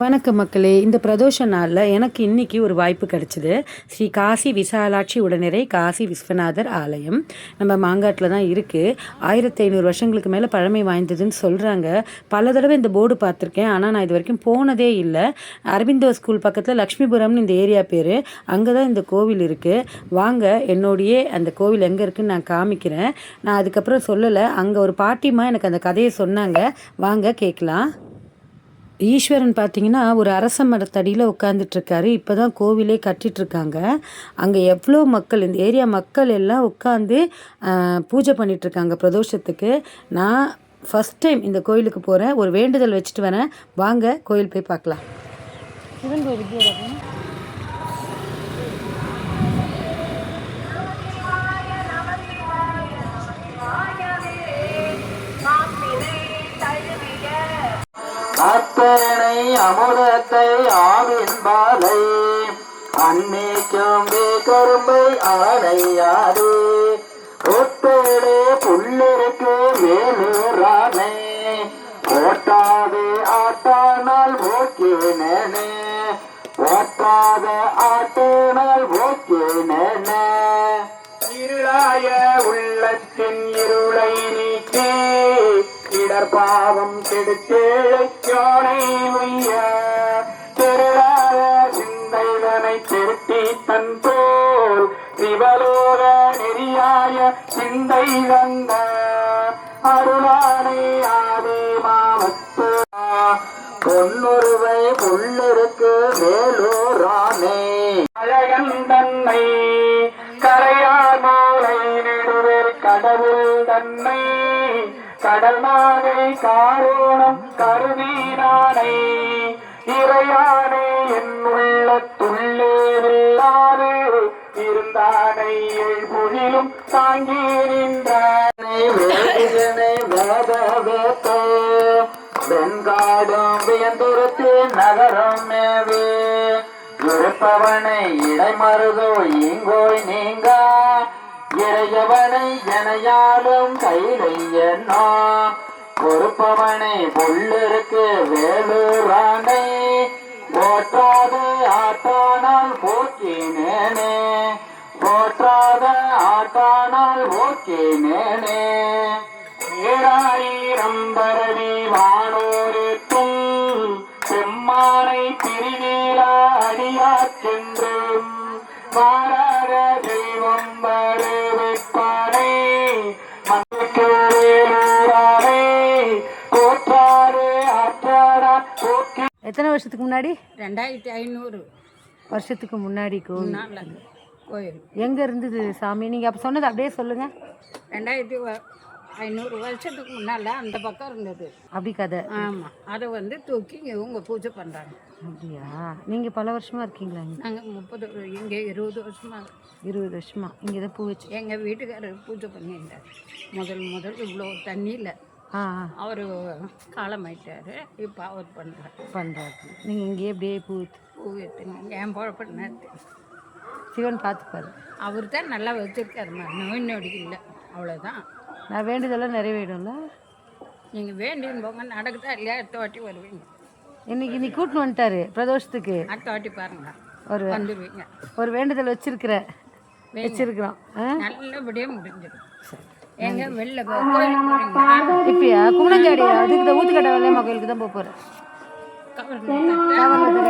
வணக்கம் மக்களே. இந்த பிரதோஷ நாளில் எனக்கு இன்னைக்கு ஒரு வாய்ப்பு கிடைச்சிது. ஸ்ரீ காசி விசாலாட்சி உடனிறை காசி விஸ்வநாதர் ஆலயம் நம்ம மாங்காட்டில் தான் இருக்குது. 1500 வருஷங்களுக்கு மேலே பழமை வாய்ந்ததுன்னு சொல்கிறாங்க. பல தடவை இந்த போர்டு பார்த்துருக்கேன், ஆனால் நான் இது வரைக்கும் போனதே இல்லை. அரவிந்தோ ஸ்கூல் பக்கத்தில் லக்ஷ்மிபுரம்னு இந்த ஏரியா பேர். அங்கே தான் இந்த கோவில் இருக்குது. வாங்க, என்னோடையே அந்த கோவில் எங்கே இருக்குதுன்னு நான் காமிக்கிறேன். நான் அதுக்கப்புறம் சொல்லலை, அங்கே ஒரு பாட்டிமா எனக்கு அந்த கதையை சொன்னாங்க. வாங்க கேட்கலாம். ஈஸ்வரன் பார்த்தீங்கன்னா ஒரு அரச மரத்தடியில் உட்காந்துட்ருக்காரு. இப்போ தான் கோவிலே கட்டிகிட்ருக்காங்க. அங்கே எவ்வளோ மக்கள், இந்த ஏரியா மக்கள் எல்லாம் உட்காந்து பூஜை பண்ணிகிட்ருக்காங்க பிரதோஷத்துக்கு. நான் ஃபஸ்ட் டைம் இந்த கோயிலுக்கு போகிறேன். ஒரு வேண்டுதல் வச்சுட்டு வரேன். வாங்க கோயில் போய் பார்க்கலாம். சிவன் கோயில் அத்தனை அமுதத்தை ஆவின்பாலை அன்னைக்கும் கரும்பை ஆடையாது ஒட்டோடு புள்ளிருக்கு வேலூரானே ஓட்டாது ஆட்டானால் ஓக்கேனே ஓட்டாத ஆட்டானால் ஓக்கேனே இருளாய உள்ளத்தின் இருளை நீக்கி இடர்பாவம் கெடுத்தேழை யானை உய்ய திருளாத சிந்தைதனை திருட்டி தன் போல் சிவலோக நெறியாய சிந்தை வந்த அருளானை ஆதி மாமத்து பொன்னுருவை புள்ளிருக்கு வேலூரானே அழகன் தன்னை கரையார் மாலை நெடுவில் கடவுள் தன்னை கடல்நாகை காரோணம் கருதீனானை இறையானை என் உள்ளத்துள்ளே வில்லாது இருந்தானை எழுபொழிலும் தாங்கி நின்றானை வேதிகனை வேதவேத்தோ வெண்காடும் வியந்துரத்து நகரம் மேவே இருப்பவனை இடைமருதோ இங்கோய் நீங்கா இறையவனை ஜனையாலும் கைலை எண்ணா பொறுப்பவனை புள்ளிருக்கு வேலூரானை போற்றாத ஆட்டானால் போக்கினேனே போற்றாத ஆட்டானால் போக்கினேனே ஏழாயிரம் பரவி வானோருக்கும் செம்மானை திருநீலா அடியா சென்றும் மாறாத தெய்வம் வருவிப்பானே மண்ணுக்கு வேலூரானே போற்றாரே ஆற்றாரா போக்கி. எத்தனை வருஷத்துக்கு முன்னாடி? 2500 வருஷத்துக்கு முன்னாடி கோயில் எங்கே இருந்தது சாமி? நீங்கள் அப்போ சொன்னது அப்படியே சொல்லுங்கள். 2500 வருஷத்துக்கு முன்னால் அந்த பக்கம் இருந்தது. அப்படி கதை? ஆமாம், அதை தூக்கி இவங்க பூஜை பண்ணுறாங்க. அப்படியா? நீங்கள் பல வருஷமாக இருக்கீங்களா? நாங்கள் 30 இங்கே 20 வருஷமாக. 20 வருஷமா இங்கே தான் பூ வச்சு எங்கள் வீட்டுக்காரர் பூஜை பண்ணியிருந்தார். முதல் இவ்வளோ தண்ணியில் அவர் காலமாயிட்டார். இப்போ அவர் பண்ணுறாரு. நீங்கள் இங்கேயே அப்படியே பூ எடுத்துங்க. என் பழப்பண்ண சிவன் பார்த்துப்பாரு. அவர் தான் நல்லா வச்சுருக்காருமா, நோய் நொடி இல்லை, அவ்வளோதான். நான் வேண்டியதெல்லாம் நிறைவேறும்ல. நீங்கள் வேண்டின்னு போங்க, நடக்குதா இல்லையா? அடுத்த வாட்டி வருவீங்க. இன்னைக்கு கூட்டின்னு வந்துட்டாரு பிரதோஷத்துக்கு. அடுத்த வாட்டி பாருங்க, வந்துடுவீங்க. ஒரு வேண்டுதல் வச்சிருக்கிறோம். நல்லபடியாக முடிஞ்சிடும். எங்க வெளில கோயிலுக்கு போகிறீங்களா? இப்பயா குமணங்காடி அதுக்கு தான் ஊத்துக்கட்டை வெள்ளையம்மா கோயிலுக்கு தான் போக போகிறேன். கவர்ல